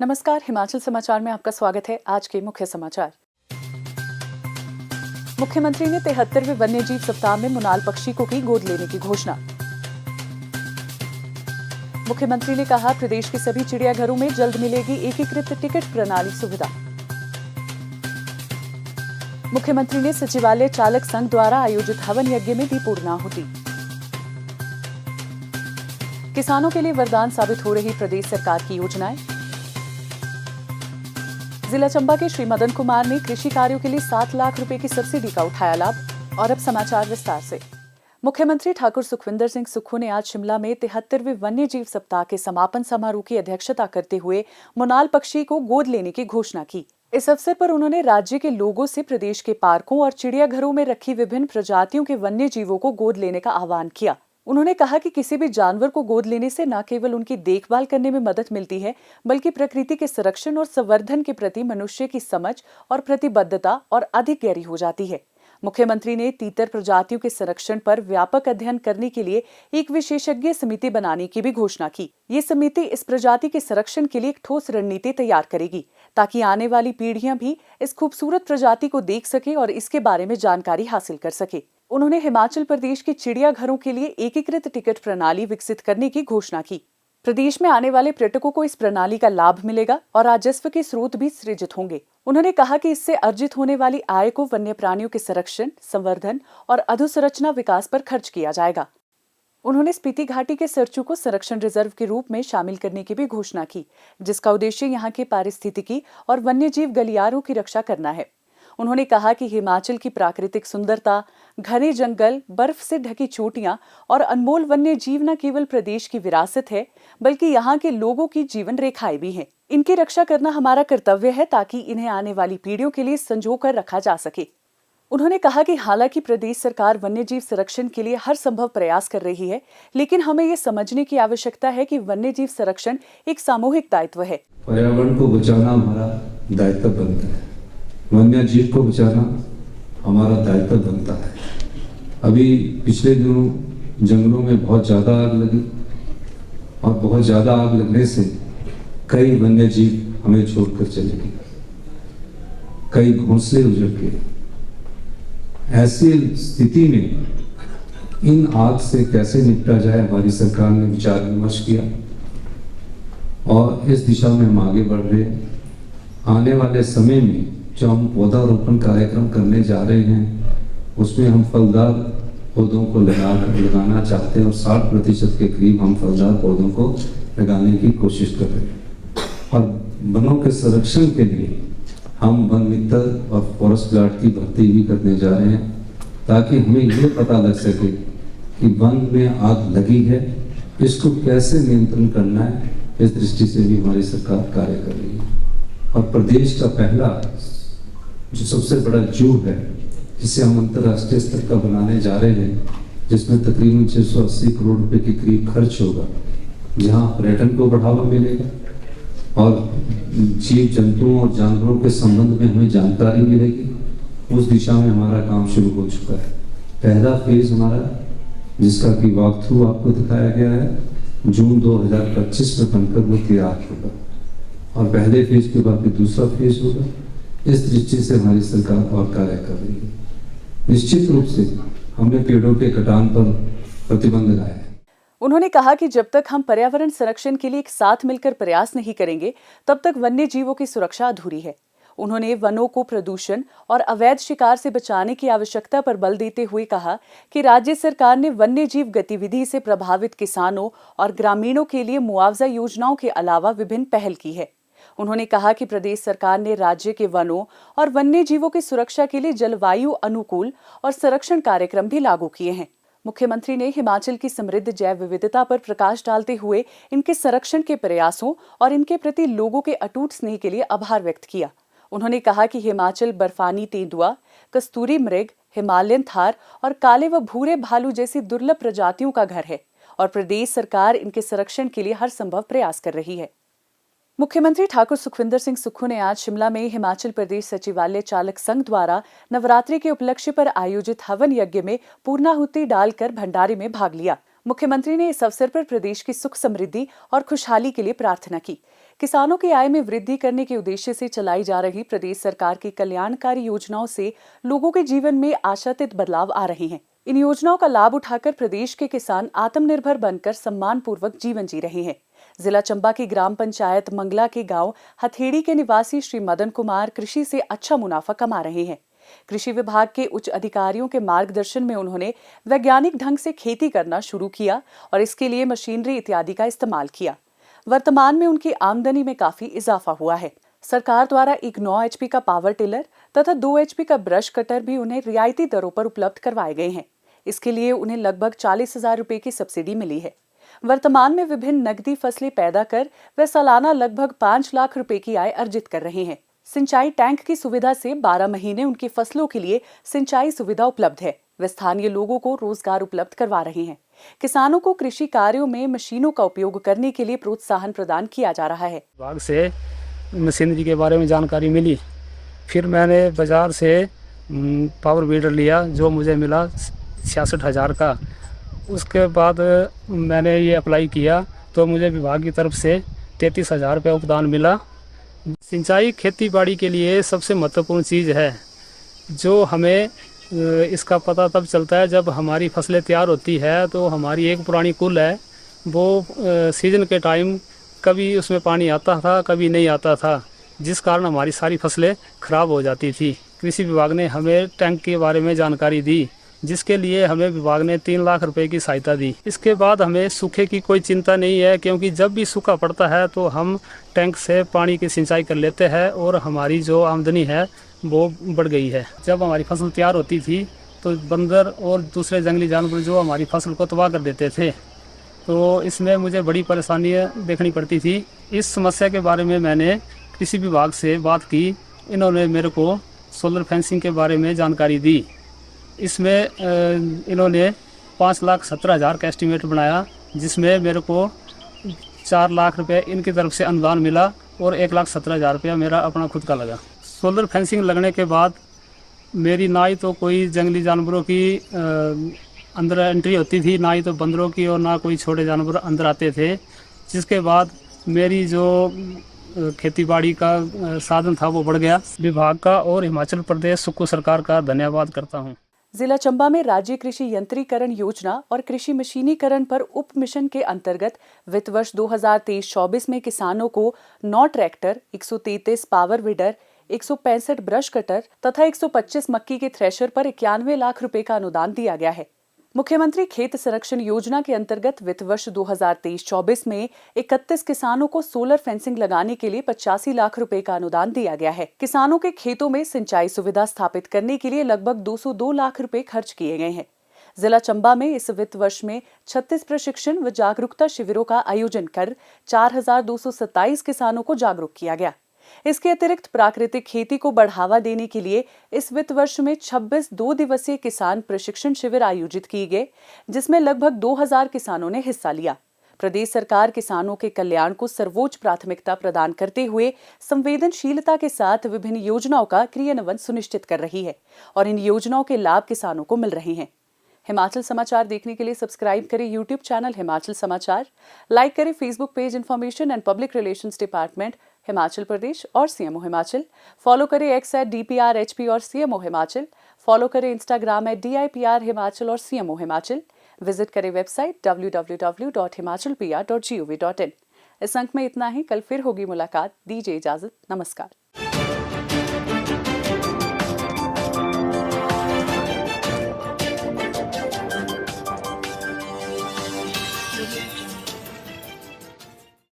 नमस्कार, हिमाचल समाचार में आपका स्वागत है। आज के मुख्य समाचार। मुख्यमंत्री ने 73वें वन्यजीव सप्ताह में मुनाल पक्षी को की गोद लेने की घोषणा। मुख्यमंत्री ने कहा, प्रदेश के सभी चिड़ियाघरों में जल्द मिलेगी एकीकृत टिकट प्रणाली सुविधा। मुख्यमंत्री ने सचिवालय चालक संघ द्वारा आयोजित हवन यज्ञ में दी पूर्णाहुति। किसानों के लिए वरदान साबित हो रही प्रदेश सरकार की योजनाएं। जिला चंबा के श्री मदन कुमार ने कृषि कार्यों के लिए 7 लाख रुपए की सब्सिडी का उठाया लाभ। और अब समाचार विस्तार से। मुख्यमंत्री ठाकुर सुखविंदर सिंह सुक्खू ने आज शिमला में 73वें वन्यजीव सप्ताह के समापन समारोह की अध्यक्षता करते हुए मुनाल पक्षी को गोद लेने की घोषणा की। इस अवसर पर उन्होंने राज्य के लोगों से प्रदेश के पार्कों और चिड़ियाघरों में रखी विभिन्न प्रजातियों के वन्य जीवों को गोद लेने का आह्वान किया। उन्होंने कहा कि किसी भी जानवर को गोद लेने से न केवल उनकी देखभाल करने में मदद मिलती है, बल्कि प्रकृति के संरक्षण और संवर्धन के प्रति मनुष्य की समझ और प्रतिबद्धता और अधिक गहरी हो जाती है। मुख्यमंत्री ने तीतर प्रजातियों के संरक्षण पर व्यापक अध्ययन करने के लिए एक विशेषज्ञ समिति बनाने की भी घोषणा की। ये समिति इस प्रजाति के संरक्षण के लिए एक ठोस रणनीति तैयार करेगी, ताकि आने वाली पीढ़ियां भी इस खूबसूरत प्रजाति को देख सके और इसके बारे में जानकारी हासिल कर सके। उन्होंने हिमाचल प्रदेश के चिड़ियाघरों के लिए एकीकृत टिकट प्रणाली विकसित करने की घोषणा की। प्रदेश में आने वाले पर्यटकों को इस प्रणाली का लाभ मिलेगा और राजस्व के स्रोत भी सृजित होंगे। उन्होंने कहा कि इससे अर्जित होने वाली आय को वन्य प्राणियों के संरक्षण, संवर्धन और अधोसंरचना विकास पर खर्च किया जाएगा। उन्होंने स्पीति घाटी के सरचू को संरक्षण रिजर्व के रूप में शामिल करने की भी घोषणा की, जिसका उद्देश्य यहाँ के पारिस्थितिकी और वन्यजीव गलियारों की रक्षा करना है। उन्होंने कहा कि हिमाचल की प्राकृतिक सुंदरता, घने जंगल, बर्फ से ढकी चोटियां और अनमोल वन्य जीव न केवल प्रदेश की विरासत है, बल्कि यहाँ के लोगों की जीवन रेखाएं भी हैं। इनकी रक्षा करना हमारा कर्तव्य है, ताकि इन्हें आने वाली पीढ़ियों के लिए संजोकर रखा जा सके। उन्होंने कहा कि हालांकि प्रदेश सरकार वन्यजीव संरक्षण के लिए हर संभव प्रयास कर रही है, लेकिन हमें ये समझने की आवश्यकता है कि वन्यजीव संरक्षण एक सामूहिक दायित्व है। पर्यावरण को बचाना हमारा दायित्व बनता है, वन्य जीव को बचाना हमारा दायित्व बनता है। अभी पिछले दिनों जंगलों में बहुत ज़्यादा आग लगी और बहुत ज़्यादा आग लगने से कई वन्य जीव हमें छोड़कर चले गए, कई घोंसले उजड़ गए। ऐसी स्थिति में इन आग से कैसे निपटा जाए, हमारी सरकार ने विचार विमर्श किया और इस दिशा में हम आगे बढ़ रहे हैं। आने वाले समय में जो हम पौधारोपण कार्यक्रम करने जा रहे हैं, उसमें हम फलदार पौधों को लगाना चाहते हैं और 60% के करीब हम फलदार पौधों को लगाने की कोशिश कर रहे हैं। और वनों के संरक्षण के लिए हम वन मित्र और फॉरेस्ट गार्ड की भर्ती भी करने जा रहे हैं, ताकि हमें ये पता लग सके कि वन में आग लगी है, इसको कैसे नियंत्रण करना है। इस दृष्टि से भी हमारी सरकार कार्य कर रही है। और प्रदेश का पहला जो सबसे बड़ा जू है, जिसे हम अंतर्राष्ट्रीय स्तर का बनाने जा रहे हैं, जिसमें तकरीबन 680 करोड़ रुपए के करीब खर्च होगा, जहां पर्यटन को बढ़ावा मिलेगा और जीव जंतुओं और जानवरों के संबंध में हमें जानकारी मिलेगी। उस दिशा में हमारा काम शुरू हो चुका है। पहला फेज हमारा, जिसका कि वॉक थ्रू आपको दिखाया गया है, जून 2025 में बनकर वो तैयार होगा और पहले फेज के बाद फिर दूसरा फेज होगा। इस दृष्टि से हमारी सरकार और कार्य कर रही है। निश्चित रूप से हमने पेड़ों के कटान पर प्रतिबंध लगाया है। उन्होंने कहा कि जब तक हम पर्यावरण संरक्षण के लिए एक साथ मिलकर प्रयास नहीं करेंगे, तब तक वन्य जीवों की सुरक्षा अधूरी है। उन्होंने वनों को प्रदूषण और अवैध शिकार से बचाने की आवश्यकता पर बल देते हुए कहा कि राज्य सरकार ने वन्य जीव गतिविधि से प्रभावित किसानों और ग्रामीणों के लिए मुआवजा योजनाओं के अलावा विभिन्न पहल की है। उन्होंने कहा कि प्रदेश सरकार ने राज्य के वनों और वन्य जीवों की सुरक्षा के लिए जलवायु अनुकूल और संरक्षण कार्यक्रम भी लागू किए हैं। मुख्यमंत्री ने हिमाचल की समृद्ध जैव विविधता पर प्रकाश डालते हुए इनके संरक्षण के प्रयासों और इनके प्रति लोगों के अटूट स्नेह के लिए आभार व्यक्त किया। उन्होंने कहा कि हिमाचल बर्फानी तेंदुआ, कस्तूरी मृग, हिमालयन थार और काले व भूरे भालू जैसी दुर्लभ प्रजातियों का घर है और प्रदेश सरकार इनके संरक्षण के लिए हर संभव प्रयास कर रही है। मुख्यमंत्री ठाकुर सुखविंदर सिंह सुक्खू ने आज शिमला में हिमाचल प्रदेश सचिवालय चालक संघ द्वारा नवरात्रि के उपलक्ष्य पर आयोजित हवन यज्ञ में पूर्णाहुति डालकर भंडारे में भाग लिया। मुख्यमंत्री ने इस अवसर पर प्रदेश की सुख समृद्धि और खुशहाली के लिए प्रार्थना की। किसानों की आय में वृद्धि करने के उद्देश्य से चलाई जा रही प्रदेश सरकार की कल्याणकारी योजनाओं से लोगों के जीवन में आशातीत बदलाव आ रहे हैं। इन योजनाओं का लाभ उठाकर प्रदेश के किसान आत्मनिर्भर बनकर सम्मानपूर्वक जीवन जी रहे हैं। जिला चंबा की ग्राम पंचायत मंगला के गांव हथेड़ी के निवासी श्री मदन कुमार कृषि से अच्छा मुनाफा कमा रहे हैं। कृषि विभाग के उच्च अधिकारियों के मार्गदर्शन में उन्होंने वैज्ञानिक ढंग से खेती करना शुरू किया और इसके लिए मशीनरी इत्यादि का इस्तेमाल किया। वर्तमान में उनकी आमदनी में काफी इजाफा हुआ है। सरकार द्वारा एक 9 HP का पावर टिलर तथा 2 HP का ब्रश कटर भी उन्हें रियायती दरों पर उपलब्ध करवाए गए हैं। इसके लिए उन्हें लगभग 40,000 रुपए की सब्सिडी मिली है। वर्तमान में विभिन्न नकदी फसलें पैदा कर वे सालाना लगभग 5 लाख रुपए की आय अर्जित कर रहे हैं। सिंचाई टैंक की सुविधा से 12 महीने उनकी फसलों के लिए सिंचाई सुविधा उपलब्ध है। वे स्थानीय लोगों को रोजगार उपलब्ध करवा रहे हैं। किसानों को कृषि कार्यों में मशीनों का उपयोग करने के लिए प्रोत्साहन प्रदान किया जा रहा है। विभाग से मशीनरी के बारे में जानकारी मिली, फिर मैंने बाजार से पावर वीडर लिया जो मुझे मिला 66,000 का। उसके बाद मैंने ये अप्लाई किया तो मुझे विभाग की तरफ से 33,000 रुपये उपदान मिला। सिंचाई खेती बाड़ी के लिए सबसे महत्वपूर्ण चीज़ है, जो हमें इसका पता तब चलता है जब हमारी फसलें तैयार होती है। तो हमारी एक पुरानी कुल है, वो सीजन के टाइम कभी उसमें पानी आता था कभी नहीं आता था, जिस कारण हमारी सारी फसलें खराब हो जाती थी। कृषि विभाग ने हमें टैंक के बारे में जानकारी दी, जिसके लिए हमें विभाग ने 3 लाख रुपए की सहायता दी। इसके बाद हमें सूखे की कोई चिंता नहीं है, क्योंकि जब भी सूखा पड़ता है तो हम टैंक से पानी की सिंचाई कर लेते हैं और हमारी जो आमदनी है वो बढ़ गई है। जब हमारी फसल तैयार होती थी तो बंदर और दूसरे जंगली जानवर जो हमारी फसल को तबाह कर देते थे, तो इसमें मुझे बड़ी परेशानियाँ देखनी पड़ती थी। इस समस्या के बारे में मैंने कृषि विभाग से बात की। इन्होंने मेरे को सोलर फेंसिंग के बारे में जानकारी दी। इसमें इन्होंने 5,17,000 का एस्टीमेट बनाया, जिसमें मेरे को 4 लाख रुपए इनकी तरफ से अनुदान मिला और 1,17,000 रुपया मेरा अपना खुद का लगा। सोलर फेंसिंग लगने के बाद मेरी ना ही तो कोई जंगली जानवरों की अंदर एंट्री होती थी, ना ही तो बंदरों की, और ना कोई छोटे जानवर अंदर आते थे, जिसके बाद मेरी जो खेती बाड़ी का साधन था वो बढ़ गया। विभाग का और हिमाचल प्रदेश सुक्खू सरकार का धन्यवाद करता हूँ। जिला चंबा में राज्य कृषि यंत्रीकरण योजना और कृषि मशीनीकरण पर उप मिशन के अंतर्गत वित्त वर्ष 2023-24 में किसानों को 9 tractor, 133 power weeder, 165 brush cutter तथा 125 मक्की के थ्रेशर पर 91 लाख रुपए का अनुदान दिया गया है। मुख्यमंत्री खेत संरक्षण योजना के अंतर्गत वित्त वर्ष 2023-24 में 31 किसानों को सोलर फेंसिंग लगाने के लिए 85 लाख रुपए का अनुदान दिया गया है। किसानों के खेतों में सिंचाई सुविधा स्थापित करने के लिए लगभग 202 लाख रुपए खर्च किए गए हैं। जिला चंबा में इस वित्त वर्ष में 36 प्रशिक्षण व जागरूकता शिविरों का आयोजन कर 4,227 किसानों को जागरूक किया गया। इसके अतिरिक्त प्राकृतिक खेती को बढ़ावा देने के लिए इस वित्त वर्ष में 26 2 दिवसीय किसान प्रशिक्षण शिविर आयोजित किए गए, जिसमें लगभग 2,000 किसानों ने हिस्सा लिया। प्रदेश सरकार किसानों के कल्याण को सर्वोच्च प्राथमिकता प्रदान करते हुए संवेदनशीलता के साथ विभिन्न योजनाओं का क्रियान्वयन सुनिश्चित कर रही है और इन योजनाओं के लाभ किसानों को मिल रहे हैं। हिमाचल समाचार देखने के लिए सब्सक्राइब करें यूट्यूब चैनल हिमाचल समाचार, लाइक करें Facebook page information and public relations department Himachal Pradesh और सीएमओ हिमाचल। फॉलो करें एक्स @DPRHP और सीएमओ हिमाचल। फॉलो करें इंस्टाग्राम @DIPR हिमाचल और सीएमओ हिमाचल। विजिट करें वेबसाइट www.himachalpr.gov.in। इस अंक में इतना ही। कल फिर होगी मुलाकात। दीजिए इजाजत। नमस्कार।